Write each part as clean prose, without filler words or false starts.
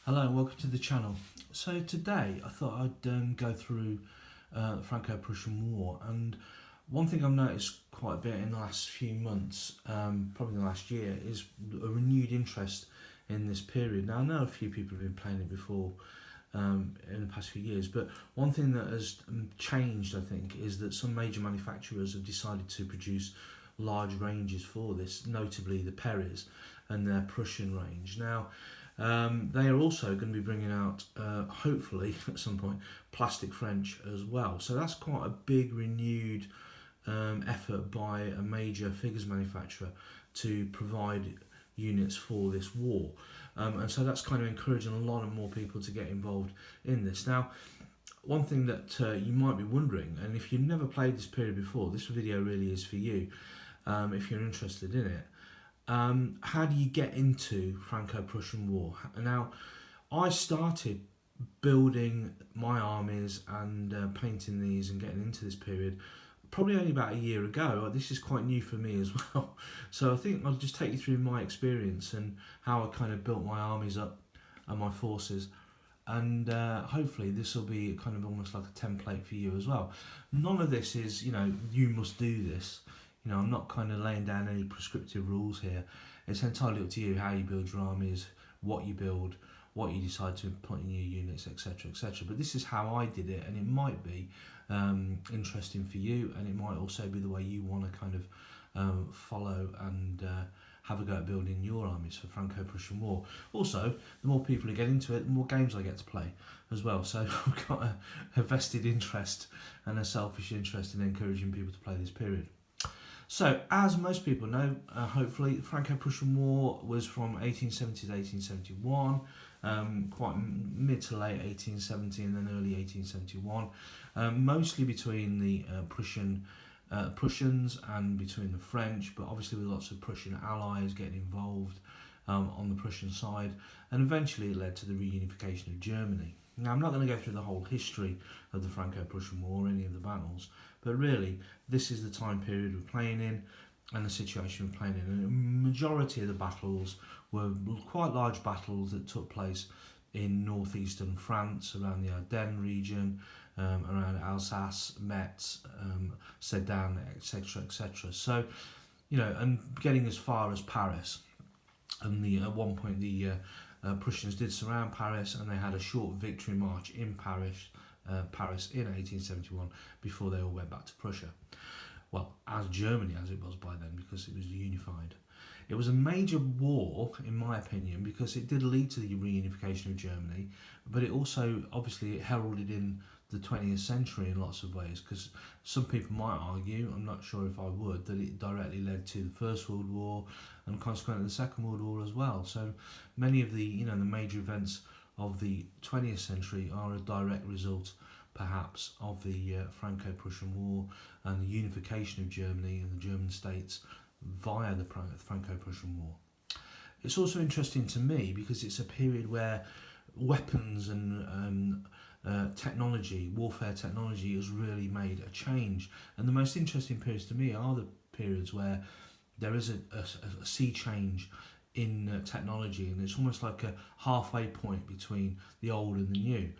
Hello and welcome to the channel. So today I thought I'd go through the Franco-Prussian War, and one thing I've noticed quite a bit in the last few months, probably the last year, is a renewed interest in this period. Now I know a few people have been playing it before in the past few years, but one thing that has changed, I think, is that some major manufacturers have decided to produce large ranges for this, notably the Perrys and their Prussian range. Now they are also going to be bringing out, hopefully at some point, plastic French as well. So that's quite a big renewed effort by a major figures manufacturer to provide units for this war. And so that's kind of encouraging a lot of more people to get involved in this. Now, one thing that you might be wondering, and if you've never played this period before, this video really is for you, if you're interested in it. How do you get into Franco-Prussian War? Now, I started building my armies and painting these and getting into this period probably only about a year ago. This is quite new for me as well. So I think I'll just take you through my experience and how I kind of built my armies up and my forces. And hopefully this will be kind of almost like a template for you as well. None of this is, you must do this. I'm not kind of laying down any prescriptive rules here. It's entirely up to you how you build your armies, what you build, what you decide to put in your units, etc, etc. But this is how I did it, and it might be interesting for you, and it might also be the way you want to kind of follow and have a go at building your armies for Franco-Prussian War. Also, the more people who get into it, the more games I get to play as well. So I've got a vested interest and a selfish interest in encouraging people to play this period. So, as most people know, hopefully, the Franco-Prussian War was from 1870 to 1871, quite mid to late 1870 and then early 1871, mostly between the Prussians and between the French, but obviously with lots of Prussian allies getting involved on the Prussian side, and eventually it led to the reunification of Germany. Now, I'm not going to go through the whole history of the Franco-Prussian War, any of the battles, but really, this is the time period we're playing in and the situation we're playing in. And the majority of the battles were quite large battles that took place in northeastern France, around the Ardennes region, around Alsace, Metz, Sedan, etc, etc. So, and getting as far as Paris. And at one point, the Prussians did surround Paris, and they had a short victory march in Paris in 1871 before they all went back to Prussia. Well, as Germany as it was by then, because it was unified. It was a major war, in my opinion, because it did lead to the reunification of Germany, but it also, obviously, it heralded in the 20th century in lots of ways, because some people might argue, I'm not sure if I would, that it directly led to the First World War and consequently the Second World War as well. So many of the, the major events of the 20th century are a direct result, perhaps, of the Franco-Prussian War and the unification of Germany and the German states via the Franco-Prussian War. It's also interesting to me because it's a period where weapons and technology, warfare technology, has really made a change. And the most interesting periods to me are the periods where there is a sea change in technology, and it's almost like a halfway point between the old and the new.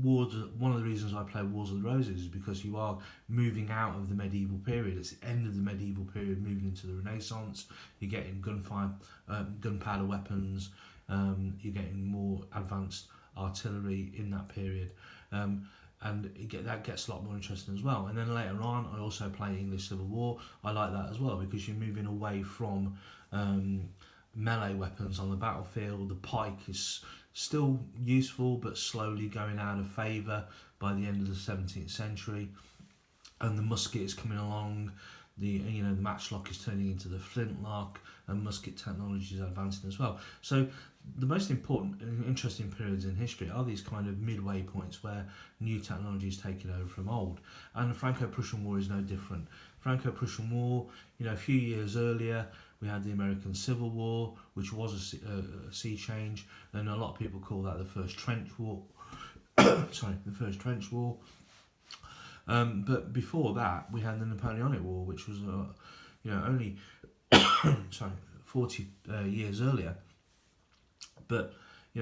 One of the reasons I play Wars of the Roses is because you are moving out of the medieval period. It's the end of the medieval period, moving into the Renaissance. You're getting gunpowder weapons. You're getting more advanced artillery in that period, and that gets a lot more interesting as well. And then later on, I also play English Civil War. I like that as well because you're moving away from melee weapons on the battlefield. The pike is still useful, but slowly going out of favour by the end of the 17th century, and the musket is coming along. The matchlock is turning into the flintlock, and musket technology is advancing as well. So the most important and interesting periods in history are these kind of midway points where new technology is taking over from old, and the Franco-Prussian War is no different. Franco-Prussian War, a few years earlier, we had the American Civil War, which was a sea change, and a lot of people call that the First Trench War. Sorry, the First Trench War. But before that, we had the Napoleonic War, which was only 40 years earlier. But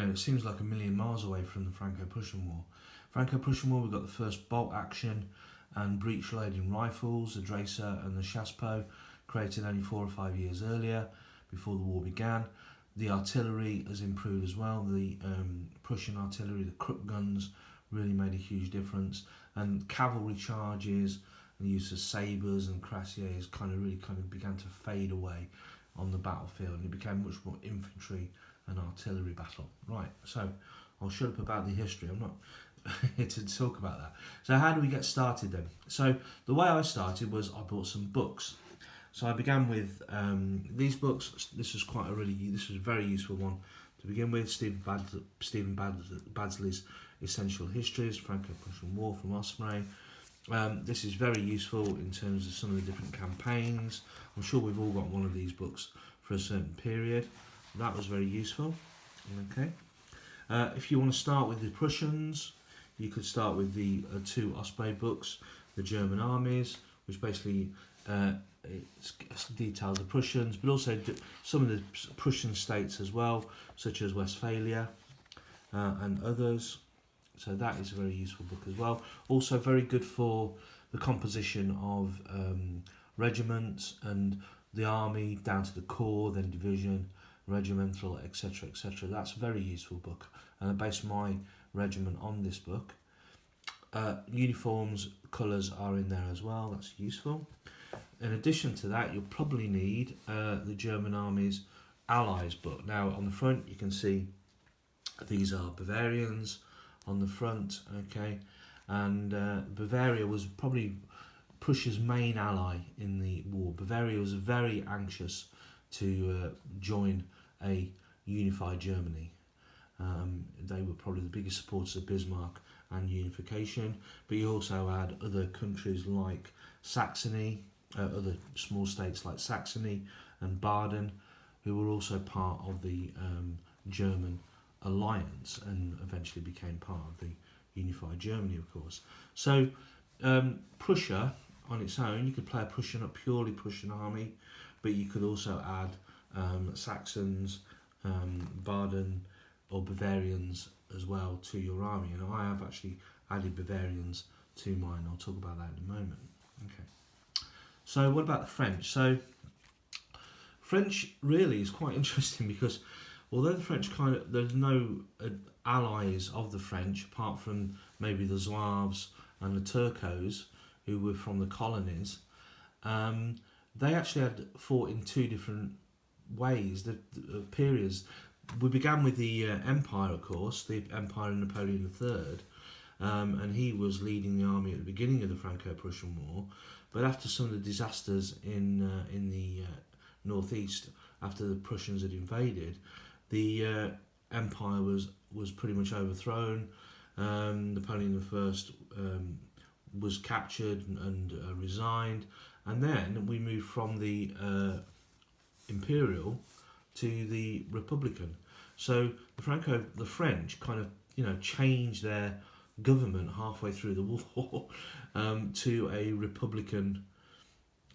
it seems like a million miles away from the Franco-Prussian War. Franco-Prussian War, we got the first bolt action and breech loading rifles, the Dracer and the Chassepot, created only 4 or 5 years earlier, before the war began. The artillery has improved as well. The Prussian artillery, the Krupp guns, really made a huge difference. And cavalry charges and the use of sabres and cuirassiers kind of began to fade away on the battlefield, and it became much more infantry and artillery battle. Right, so I'll shut up about the history. I'm not here to talk about that. So how do we get started then? So the way I started was I bought some books. So I began with these books. This was a very useful one to begin with. Stephen Badsley's Essential Histories, Franco-Prussian War from Osprey. This is very useful in terms of some of the different campaigns. I'm sure we've all got one of these books for a certain period. That was very useful. Okay. If you want to start with the Prussians, you could start with the 2 Osprey books, The German Armies, which basically it details the Prussians, but also some of the Prussian states as well, such as Westphalia and others. So that is a very useful book as well. Also very good for the composition of regiments and the army down to the corps, then division, regimental, etc., etc. That's a very useful book, and I based my regiment on this book. Uniforms, colours are in there as well. That's useful. In addition to that, you'll probably need the German Army's Allies book. Now, on the front, you can see these are Bavarians on the front, okay, and Bavaria was probably Prussia's main ally in the war. Bavaria was very anxious to join a unified Germany. They were probably the biggest supporters of Bismarck and unification, but you also had other countries like Saxony, other small states like Saxony and Baden, who were also part of the German alliance and eventually became part of the unified Germany, of course. So Prussia on its own, you could play a purely Prussian army, but you could also add Saxons, Baden or Bavarians as well to your army, and I have actually added Bavarians to mine. I'll talk about that in a moment. Okay. So what about the French? So French really is quite interesting because although the French there's no allies of the French apart from maybe the Zouaves and the Turcos who were from the colonies, they actually had fought in 2 different ways, the periods. We began with the Empire, of course, the Empire of Napoleon III, and he was leading the army at the beginning of the Franco-Prussian War. But after some of the disasters in the northeast, after the Prussians had invaded, the Empire was pretty much overthrown. Napoleon I was captured and resigned, and then we moved from the imperial to the republican. So the French kind of changed their government halfway through the war to a republican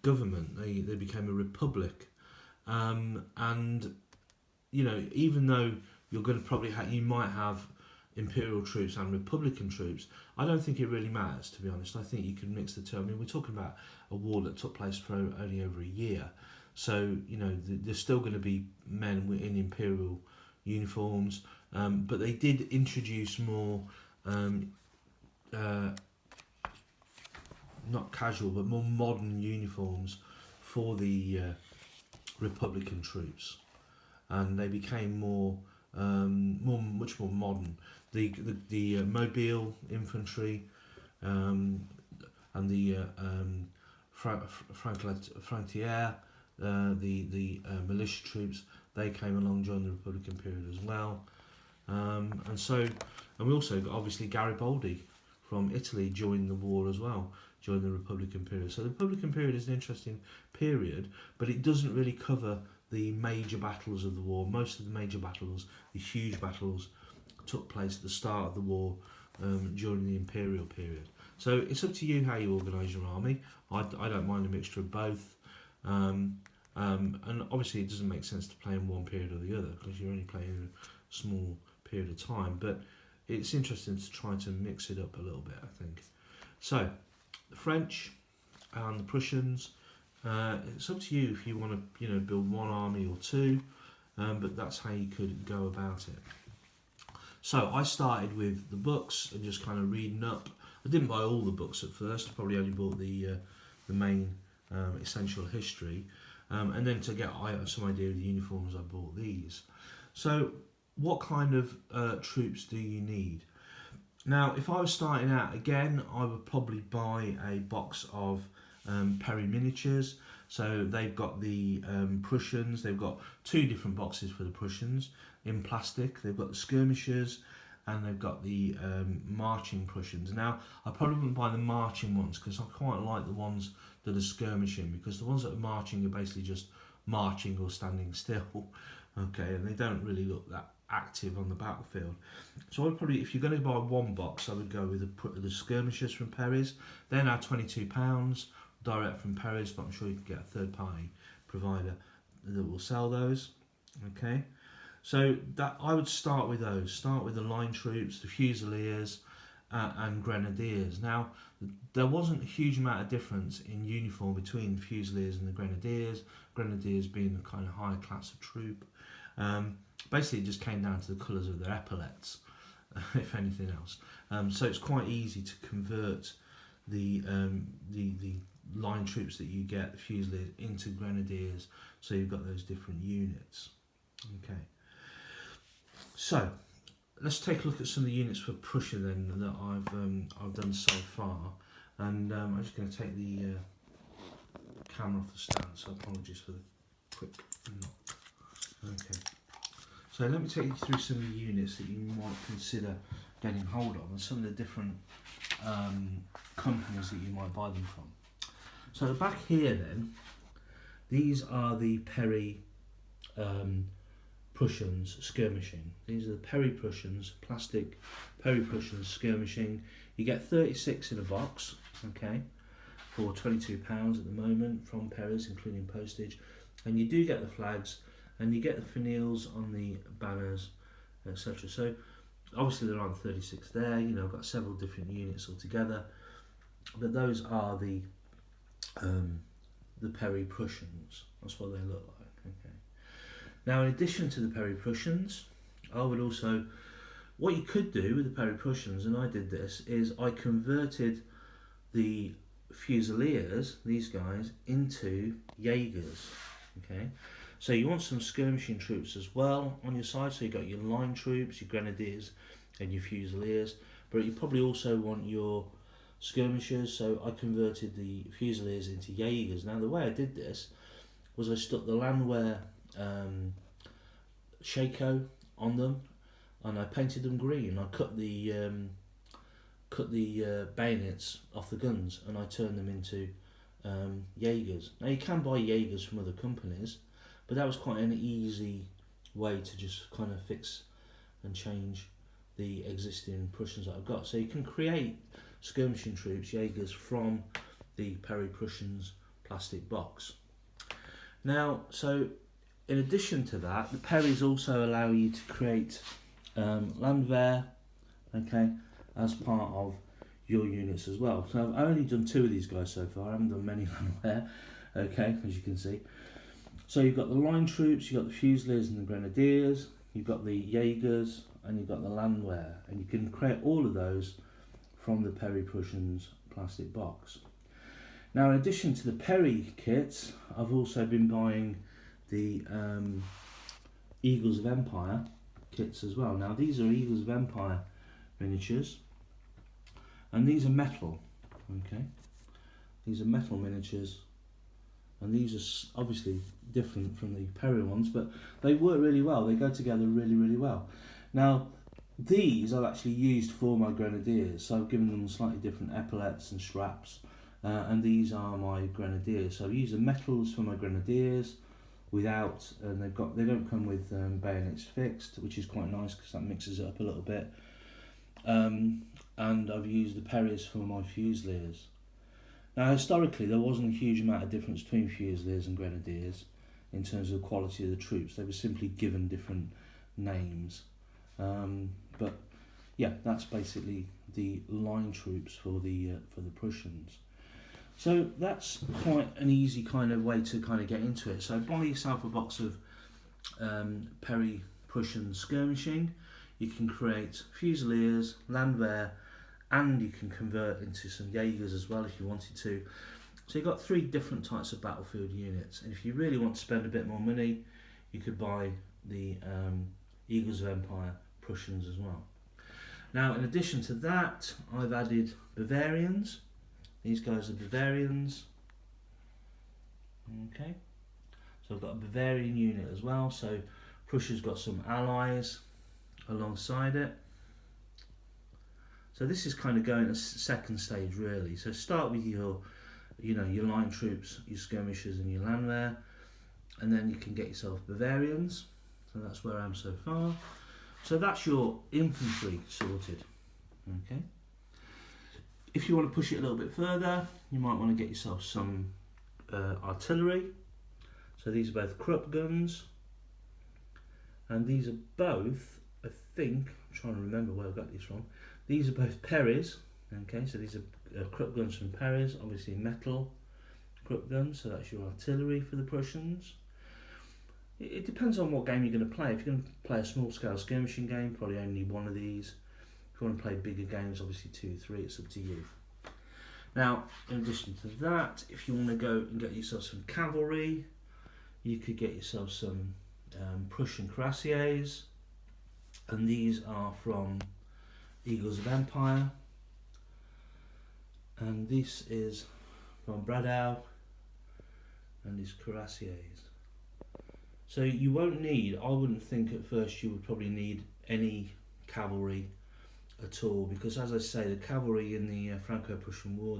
government. They became a republic, and even though you're going to you might have imperial troops and republican troops, I don't think it really matters, to be honest. I think you can mix the two. I mean, we're talking about a war that took place for only over a year, so there's still going to be men in imperial uniforms, but they did introduce more not casual but more modern uniforms for the republican troops, and they became much more modern. The mobile infantry and the Frontier, the militia troops, they came along during the Republican period as well. And we also got obviously Garibaldi from Italy joined the war as well during the Republican period. So the Republican period is an interesting period, but it doesn't really cover the major battles of the war. Most of the major battles, the huge battles, took place at the start of the war during the imperial period. So it's up to you how you organise your army. I don't mind a mixture of both. And obviously it doesn't make sense to play in one period or the other because you're only playing in a small period of time, but it's interesting to try to mix it up a little bit, I think. So, the French and the Prussians, it's up to you if you want to, build one army or two, but that's how you could go about it. So I started with the books and just kind of reading up. I didn't buy all the books at first. I probably only bought the main essential history, and then to get some idea of the uniforms, I bought these. So, what kind of troops do you need? Now, if I was starting out again, I would probably buy a box of Perry miniatures. So they've got the Prussians. They've got two different boxes for the Prussians in plastic. They've got the skirmishers, and they've got the marching Prussians. Now, I probably wouldn't buy the marching ones because I quite like the ones that are skirmishing, because the ones that are marching are basically just marching or standing still. Okay, and they don't really look that active on the battlefield. So I'd probably, if you're going to buy one box, I would go with the skirmishers from Perry's. They're now £22 direct from Perry's, but I'm sure you can get a third party provider that will sell those. Okay, so that I would start with those. Start with the line troops, the fusiliers, and grenadiers. Now, there wasn't a huge amount of difference in uniform between the fusiliers and the grenadiers. Grenadiers being the kind of higher class of troop. Basically, it just came down to the colours of their epaulets, if anything else. So it's quite easy to convert the line troops that you get, the fusiliers, into grenadiers. So you've got those different units. Okay. So let's take a look at some of the units for Prussia then that I've done so far. And I'm just going to take the camera off the stand. So apologies for the quick knock. Okay. So let me take you through some of the units that you might consider getting hold of, and some of the different companies that you might buy them from. So back here then, these are the Perry Prussians skirmishing. These are the Perry Prussians, plastic Perry Prussians skirmishing. You get 36 in a box, okay, for £22 at the moment from Perry's, including postage. And you do get the flags, and you get the finials on the banners, etc. So obviously there aren't 36 there. I've got several different units altogether, but those are the Perry Prussians. That's what they look like. Okay. Now, in addition to the Perry Prussians, I would also, what you could do with the Perry Prussians, and I did this, is I converted the Fusiliers, these guys, into Jaegers. Okay. So you want some skirmishing troops as well on your side. So you've got your line troops, your grenadiers, and your fusiliers. But you probably also want your skirmishers. So I converted the fusiliers into Jaegers. Now, the way I did this was I stuck the Landwehr Shako on them, and I painted them green. I cut the bayonets off the guns, and I turned them into Jaegers. Now, you can buy Jaegers from other companies, but that was quite an easy way to just kind of fix and change the existing Prussians that I've got. So you can create skirmishing troops, Jaegers, from the Perry Prussians plastic box. Now, so in addition to that, the Perrys also allow you to create Landwehr, okay, as part of your units as well. So I've only done 2 of these guys so far. I haven't done many Landwehr, okay, as you can see. So you've got the line troops, you've got the Fusiliers and the Grenadiers, you've got the Jaegers, and you've got the Landwehr, and you can create all of those from the Perry Prussians plastic box. Now, in addition to the Perry kits, I've also been buying the Eagles of Empire kits as well. Now, these are Eagles of Empire miniatures, and these are metal, okay? These are metal miniatures, and these are obviously different from the Perry ones, but they work really well. They go together really, really well. Now, these I've actually used for my Grenadiers, so I've given them slightly different epaulets and straps, and these are my Grenadiers. So I've used the metals for my Grenadiers without, and they don't come with bayonets fixed, which is quite nice because that mixes it up a little bit. And I've used the Perrys for my Fusiliers. Now, historically, there wasn't a huge amount of difference between Fusiliers and Grenadiers in terms of the quality of the troops. They were simply given different names. But yeah, that's basically the line troops for the Prussians. So that's quite an easy kind of way to kind of get into it. So buy yourself a box of Perry Prussian skirmishing. You can create Fusiliers, Landwehr, and you can convert into some Jaegers as well if you wanted to. So you've got 3 different types of battlefield units, and if you really want to spend a bit more money, you could buy the Eagles of Empire Prussians as well. Now, in addition to that, I've added Bavarians. These guys are Bavarians. Okay, so I've got a Bavarian unit as well. So Prussia's got some allies alongside it. So this is kind of going a second stage really. So start with your line troops, your skirmishers and your Landwehr, and then you can get yourself Bavarians. So that's where I am so far. So that's your infantry sorted. Okay. If you want to push it a little bit further, you might want to get yourself some artillery. So these are both Krupp guns, and these are both, I think, I'm trying to remember where I got these from. These are both Perrys. Okay, so these are Krupp guns from Perrys, obviously metal Krupp guns. So that's your artillery for the Prussians. It depends on what game you're going to play. If you're going to play a small scale skirmishing game, probably only one of these. If you want to play bigger games, obviously 2, 3, it's up to you. Now, in addition to that, if you want to go and get yourself some cavalry, you could get yourself some Prussian cuirassiers, and these are from Eagles of Empire, and this is from Bradau, and these cuirassiers. So you won't need, I wouldn't think at first you would probably need any cavalry at all, because as I say, the cavalry in the Franco-Prussian War,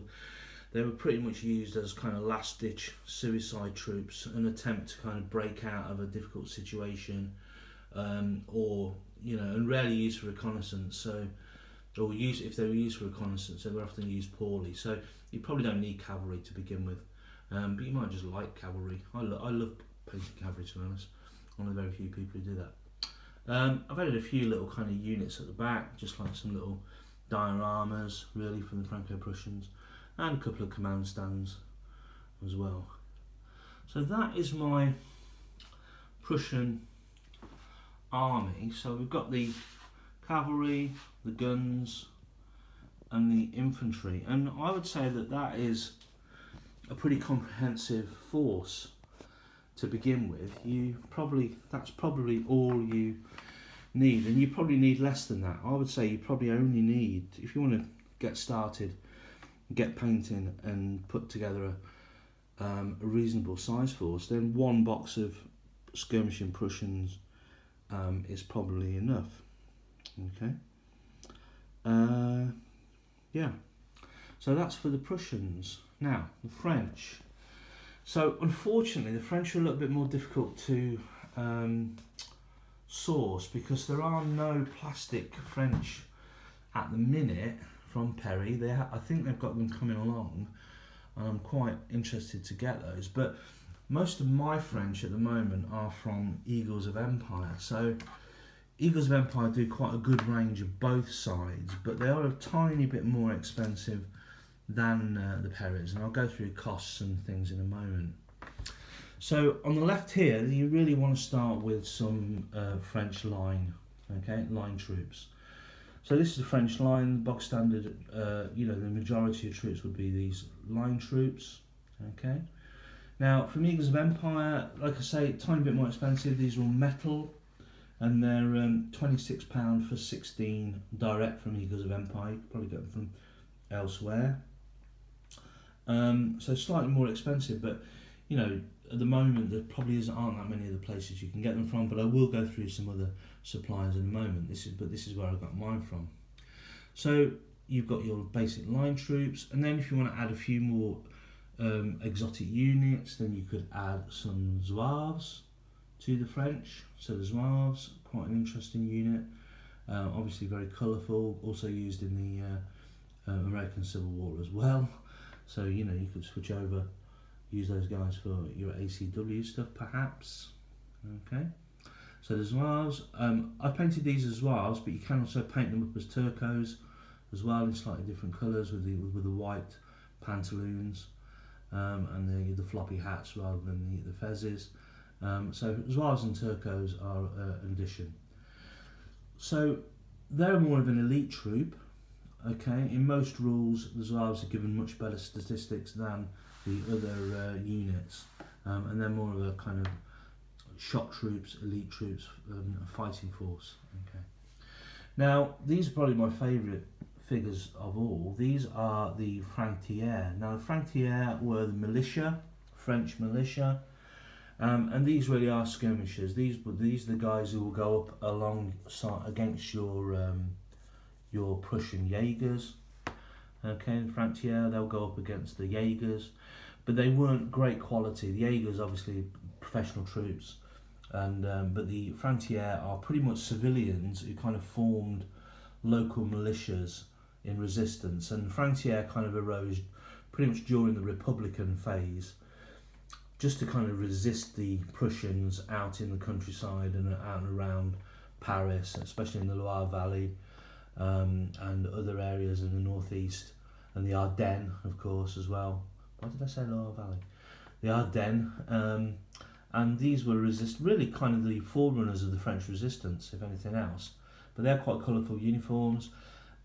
they were pretty much used as kind of last-ditch suicide troops, an attempt to kind of break out of a difficult situation, or and rarely used for reconnaissance. So, or if they were used for reconnaissance, they were often used poorly. So you probably don't need cavalry to begin with, but you might just like cavalry. I love painting cavalry, to be honest. One of the very few people who do that. I've added a few little kind of units at the back, just like some little dioramas, really, from the Franco-Prussians, and a couple of command stands as well. So that is my Prussian army. So we've got the cavalry, the guns, and the infantry, and I would say that that is a pretty comprehensive force to begin with. That's probably all you need, and you probably need less than that. I would say you probably only need, if you want to get started, get painting and put together a reasonable size force, then 1 box of skirmishing Prussians is probably enough. Okay. Yeah. So that's for the Prussians. Now the French. So unfortunately, the French are a little bit more difficult to source, because there are no plastic French at the minute from Perry. I think they've got them coming along, and I'm quite interested to get those. But most of my French at the moment are from Eagles of Empire. So Eagles of Empire do quite a good range of both sides, but they are a tiny bit more expensive than the Perrys, and I'll go through costs and things in a moment. So on the left here, you really want to start with some French line, okay, line troops. So this is the French line, box standard. The majority of troops would be these line troops, okay. Now from Eagles of Empire, like I say, a tiny bit more expensive. These are all metal, and they're £26 for 16 direct from Eagles of Empire. You could probably get them from elsewhere. So slightly more expensive, but at the moment there probably aren't that many other places you can get them from. But I will go through some other suppliers in a moment. This is where I got mine from. So you've got your basic line troops, and then if you want to add a few more exotic units, then you could add some Zouaves to the French. So the Zouaves, quite an interesting unit, obviously very colourful, also used in the American Civil War as well. So you could switch over, use those guys for your ACW stuff perhaps. Okay, So the Zouaves, I painted these as Zouaves, but you can also paint them up as Turcos as well in slightly different colours with the white pantaloons and the floppy hats rather than the fezzes. So Zouaves and Turcos are an addition. So they're more of an elite troop. Okay, in most rules, the Zouaves are given much better statistics than the other units, and they're more of a kind of shock troops, elite troops, fighting force. Okay. Now, these are probably my favourite figures of all. These are the Franc-Tireurs. Now, the Franc-Tireurs were the militia, French militia, and these really are skirmishers. These are the guys who will go up alongside against your Prussian Jaegers. Okay, the Franc-Tireurs, they'll go up against the Jaegers, but they weren't great quality. The Jaegers, obviously, professional troops, and but the Franc-Tireurs are pretty much civilians who kind of formed local militias in resistance, and Franc-Tireurs kind of arose pretty much during the Republican phase, just to kind of resist the Prussians out in the countryside and out and around Paris, especially in the Loire Valley, and other areas in the northeast, and the Ardennes, of course, as well. Why did I say Loire Valley? The Ardennes, and these were really kind of the forerunners of the French resistance, if anything else. But they're quite colourful uniforms.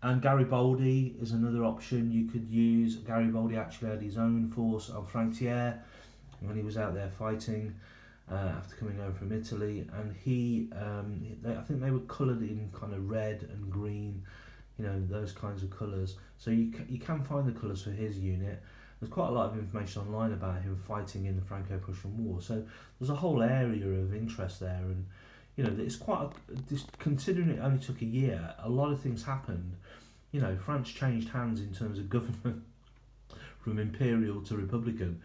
And Garibaldi is another option you could use. Garibaldi actually had his own force of Franc-Tireurs when he was out there fighting after coming over from Italy, and I think they were coloured in kind of red and green, those kinds of colours. So you can find the colours for his unit. There's quite a lot of information online about him fighting in the Franco-Prussian War. So there's a whole area of interest there, and it's quite considering it only took a year. A lot of things happened. France changed hands in terms of government from imperial to republican.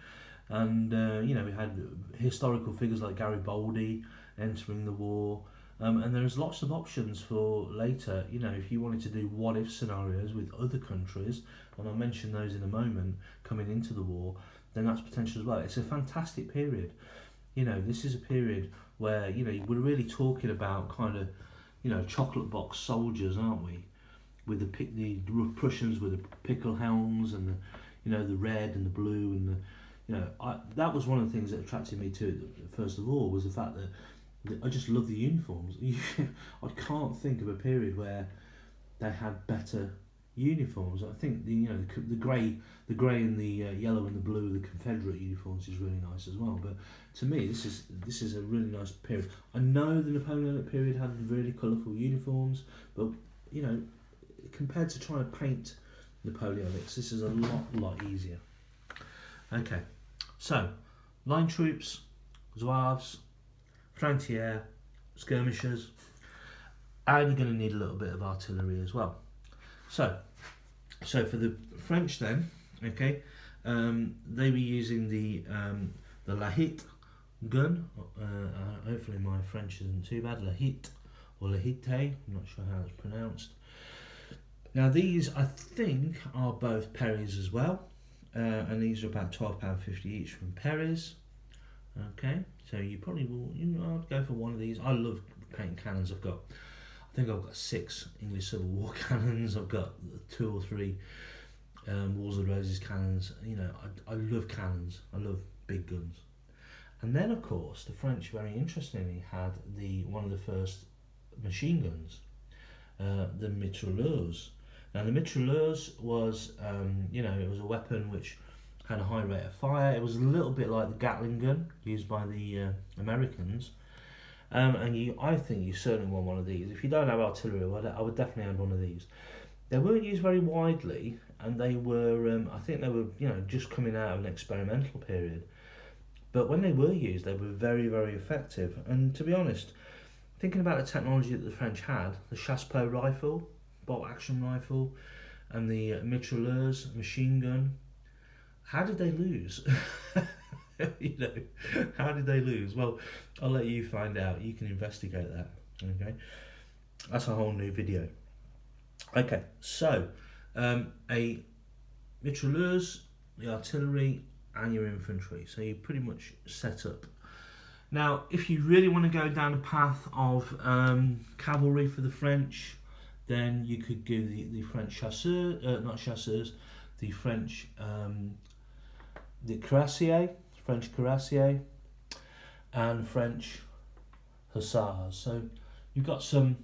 And, we had historical figures like Garibaldi entering the war. And there's lots of options for later, if you wanted to do what-if scenarios with other countries, and I'll mention those in a moment, coming into the war, then that's potential as well. It's a fantastic period. This is a period where, we're really talking about kind of, chocolate box soldiers, aren't we? With the Prussians with the pickle helms and the red and the blue and the... that was one of the things that attracted me to it, first of all, was the fact that I just love the uniforms. I can't think of a period where they had better uniforms. I think the grey and the yellow and the blue, the Confederate uniforms, is really nice as well. But to me, this is a really nice period. I know the Napoleonic period had really colourful uniforms, but compared to trying to paint Napoleonics, this is a lot easier. Okay. So, line troops, Zouaves, Franc-Tireurs, skirmishers, and you're going to need a little bit of artillery as well. So for the French then, okay, they were using the Lahit gun. Hopefully my French isn't too bad. Lahit or Lahite, I'm not sure how it's pronounced. Now these, I think, are both Perrys as well. And these are about £12.50 each from Perry's. Okay, so you probably will, I'd go for one of these. I love painting cannons. I think I've got 6 English Civil War cannons. I've got 2 or 3 Wars of Roses cannons. I love cannons. I love big guns. And then, of course, the French, very interestingly, had one of the first machine guns, the mitrailleuse. Now the mitrailleuse was, it was a weapon which had a high rate of fire. It was a little bit like the Gatling gun used by the Americans. And I think you certainly want one of these. If you don't have artillery, I would definitely have one of these. They weren't used very widely, and they were, I think they were, just coming out of an experimental period. But when they were used, they were very, very effective. And to be honest, thinking about the technology that the French had, the chassepot rifle, bolt action rifle, and the mitrailleuse machine gun, how did they lose? How did they lose? Well, I'll let you find out. You can investigate that. Okay, that's a whole new video. Okay, so a mitrailleuse, the artillery, and your infantry. So you're pretty much set up Now, if you really want to go down the path of cavalry for the French, then you could do the French chasseurs, not chasseurs, the French the cuirassiers, French cuirassiers, and French hussars. So you've got some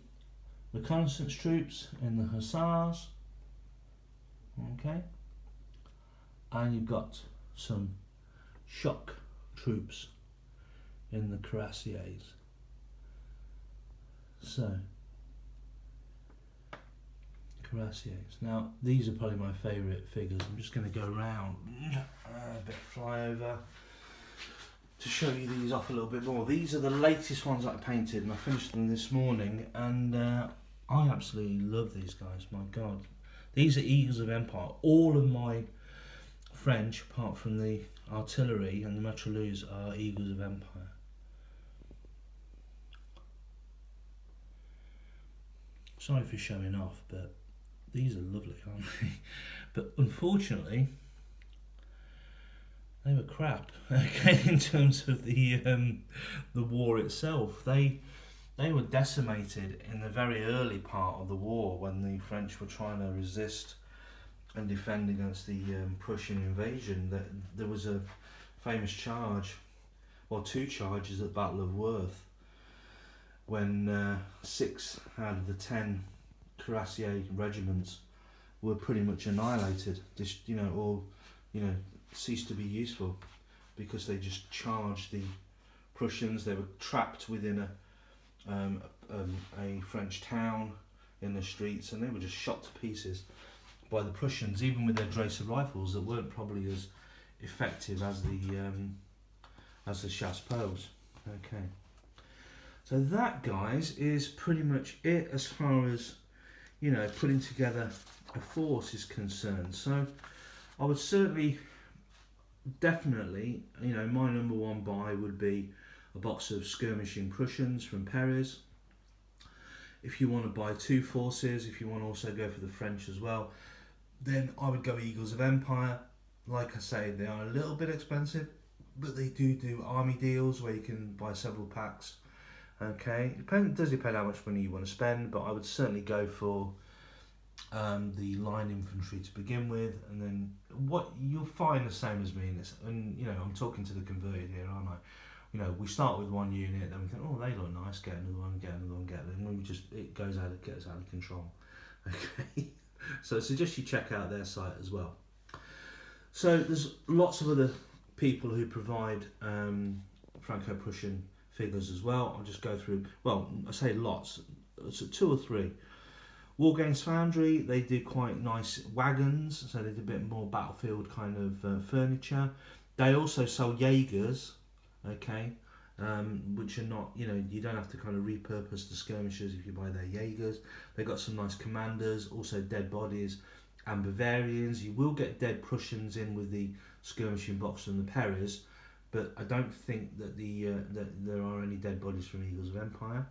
reconnaissance troops in the hussars, okay, and you've got some shock troops in the cuirassiers. So cuirassiers. Now these are probably my favourite figures. I'm just going to go around a bit flyover to show you these off a little bit more. These are the latest ones that I painted, and I finished them this morning, and I absolutely love these guys. My God, these are Eagles of Empire. All of my French, apart from the artillery and the mitrailleuse, are Eagles of Empire. Sorry for showing off, but these are lovely, aren't they? But unfortunately, they were crap. Okay, in terms of the war itself, they were decimated in the very early part of the war when the French were trying to resist and defend against the Prussian invasion. That there was a famous charge, or two charges at the Battle of Worth, when 6 out of the 10 cuirassier regiments were pretty much annihilated, ceased to be useful, because they just charged the Prussians. They were trapped within a French town in the streets, and they were just shot to pieces by the Prussians, even with their Dracer rifles that weren't probably as effective as the chassepots. Okay, so that, guys, is pretty much it as far as putting together a force is concerned. So I would certainly, definitely, my number one buy would be a box of skirmishing Prussians from Perez. If you want to buy two forces, if you want to also go for the French as well, then I would go Eagles of Empire. Like I say, they are a little bit expensive, but they do army deals where you can buy several packs. Okay, it does depend how much money you want to spend, but I would certainly go for the line infantry to begin with, and then what you'll find the same as me in this. And I'm talking to the converted here, aren't I? We start with one unit, then we think, oh, they look nice, get another one, and it gets out of control. Okay, so I suggest you check out their site as well. So there's lots of other people who provide Franco-Prussian figures as well. I'll just go through, well, I say lots, so 2 or 3. Wargames Foundry, they do quite nice wagons, so they do a bit more battlefield kind of furniture. They also sell Jaegers, okay, which are not, you don't have to kind of repurpose the skirmishers if you buy their Jaegers. They've got some nice commanders, also dead bodies and Bavarians. You will get dead Prussians in with the skirmishing box and the Perez, but I don't think that that there are any dead bodies from Eagles of Empire.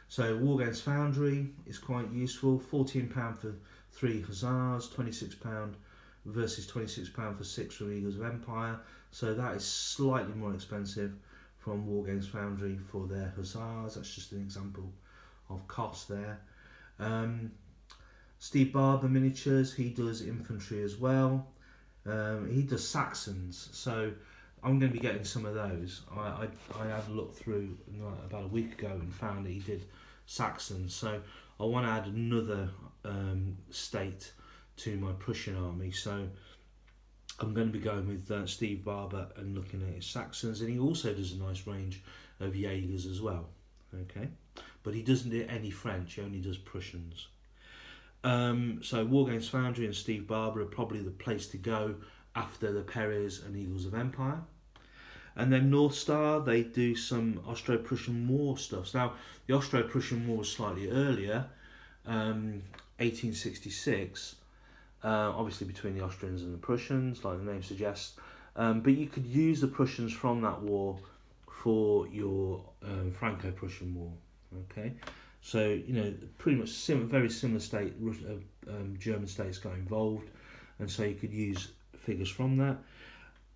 So Wargames Foundry is quite useful. £14 for 3 Hussars, £26 versus £26 for 6 from Eagles of Empire. So that is slightly more expensive from Wargames Foundry for their Hussars. That's just an example of cost there. Steve Barber Miniatures, he does infantry as well. He does Saxons, so I'm going to be getting some of those. I had a look through about a week ago and found that he did Saxons, so I want to add another state to my Prussian army, so I'm going to be going with Steve Barber and looking at his Saxons, and he also does a nice range of Jaegers as well, okay, but he doesn't do any French, he only does Prussians. So Wargames Foundry and Steve Barber are probably the place to go after the Perez and Eagles of Empire. And then North Star, they do some Austro-Prussian War stuff. Now, the Austro-Prussian War was slightly earlier, 1866, obviously between the Austrians and the Prussians, like the name suggests. But you could use the Prussians from that war for your Franco-Prussian War. Okay, so pretty much very similar state. German states got involved, and so you could use figures from that.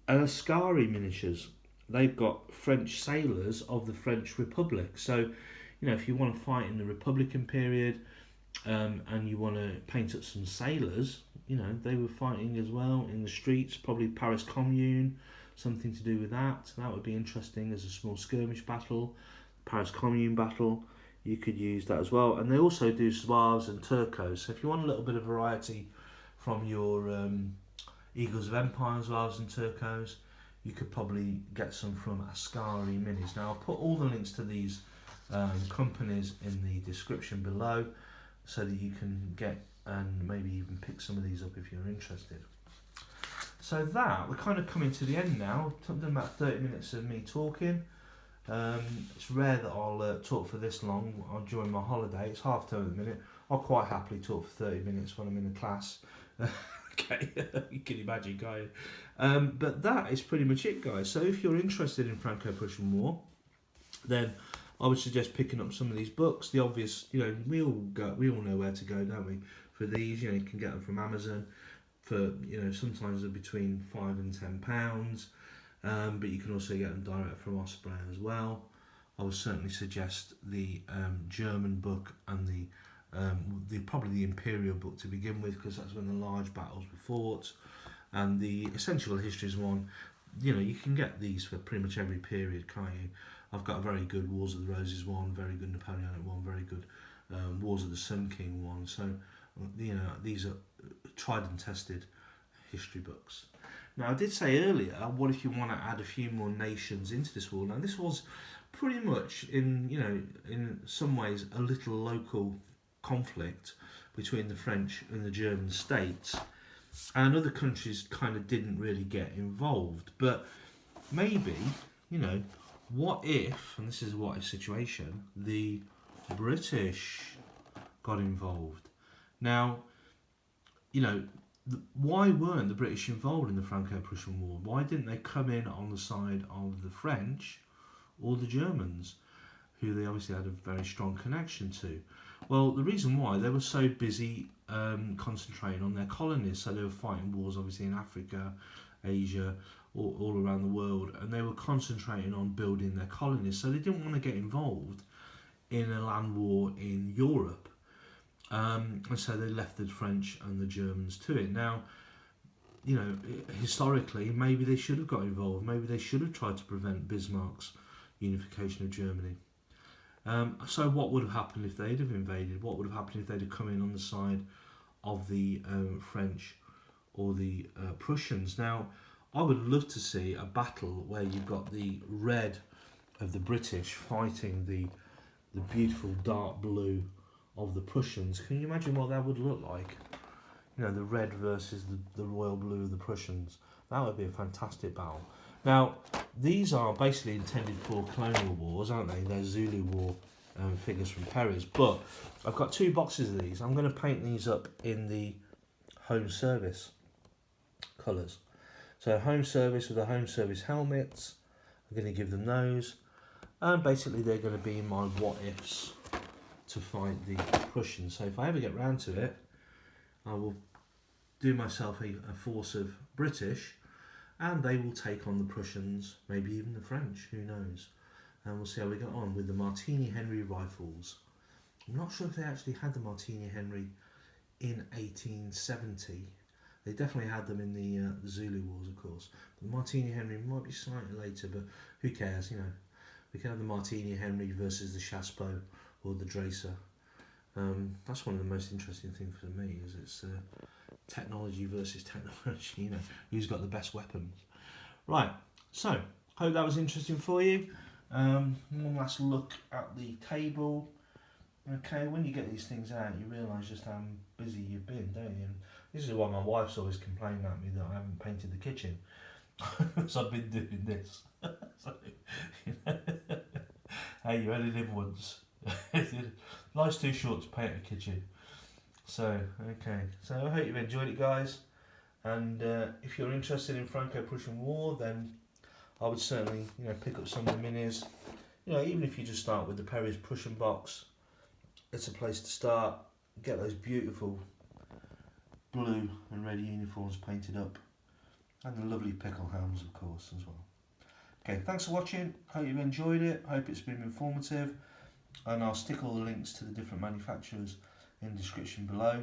Ascari miniatures. they've got French sailors of the French Republic. So, if you want to fight in the Republican period, and you want to paint up some sailors, they were fighting as well in the streets, probably Paris Commune, something to do with that. That would be interesting as a small skirmish battle. Paris Commune battle, you could use that as well. And they also do Zouaves and Turcos. So if you want a little bit of variety from your Eagles of Empire, Zouaves and Turcos, you could probably get some from Ascari Minis. Now I'll put all the links to these companies in the description below, so that you can get and maybe even pick some of these up if you're interested. So that, we're kind of coming to the end now. I've done about 30 minutes of me talking. It's rare that I'll talk for this long during my holiday. It's half term at the minute. I'll quite happily talk for 30 minutes when I'm in a class. Okay, you can imagine, can't you? But that is pretty much it, guys. So if you're interested in Franco-Prussian War, then I would suggest picking up some of these books. The obvious, we all know where to go, don't we? For these, you can get them from Amazon for, sometimes they're between £5 and £10. But you can also get them direct from Osprey as well. I would certainly suggest the German book and the probably the Imperial book to begin with, because that's when the large battles were fought. And the Essential Histories one, you can get these for pretty much every period, can't you? I've got a very good Wars of the Roses one, very good Napoleonic one, very good Wars of the Sun King one. So, these are tried and tested history books. Now, I did say earlier, what if you want to add a few more nations into this war? Now, this was pretty much in some ways a little local conflict between the French and the German states, and other countries kind of didn't really get involved. But maybe, what if, and this is a what if situation, the British got involved? Now, why weren't the British involved in the Franco-Prussian War? Why didn't they come in on the side of the French or the Germans, who they obviously had a very strong connection to? Well, the reason why, they were so busy concentrating on their colonies. So they were fighting wars obviously in Africa, Asia, all around the world, and they were concentrating on building their colonies. So they didn't want to get involved in a land war in Europe. And so they left the French and the Germans to it. Now, historically, maybe they should have got involved. Maybe they should have tried to prevent Bismarck's unification of Germany. So what would have happened if they'd have invaded? What would have happened if they'd have come in on the side of the French or the Prussians? Now, I would love to see a battle where you've got the red of the British fighting the beautiful dark blue of the Prussians. Can you imagine what that would look like? The red versus the royal blue of the Prussians. That would be a fantastic battle. Now, these are basically intended for colonial wars, aren't they? They're Zulu War figures from Perry's. But I've got 2 boxes of these. I'm going to paint these up in the Home Service colours. So Home Service with the Home Service helmets. I'm going to give them those. And basically they're going to be my what-ifs to fight the Prussians. So if I ever get round to it, I will do myself a force of British, and they will take on the Prussians, maybe even the French, who knows. And we'll see how we get on with the Martini Henry rifles. I'm not sure if they actually had the Martini Henry in 1870. They definitely had them in the Zulu Wars, of course. The Martini Henry might be slightly later, but who cares, We can have the Martini Henry versus the Chassepots or the Dracer. That's one of the most interesting things for me, is it's technology versus technology, who's got the best weapons. Right, so, hope that was interesting for you. One last look at the table. Okay, when you get these things out, you realise just how busy you've been, don't you? And this is why my wife's always complaining at me that I haven't painted the kitchen. So I've been doing this. So, hey, you only live once. Life's too short to paint a kitchen. So, okay. So I hope you've enjoyed it, guys. And if you're interested in Franco-Prussian War, then I would certainly, pick up some of the minis. Even if you just start with the Perry's Prussian box, it's a place to start. Get those beautiful blue and red uniforms painted up, and the lovely pickle helms, of course, as well. Okay, thanks for watching. Hope you've enjoyed it. Hope it's been informative. And I'll stick all the links to the different manufacturers in the description below.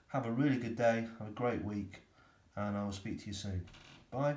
Have a really good day. Have a great week. And I'll speak to you soon. Bye.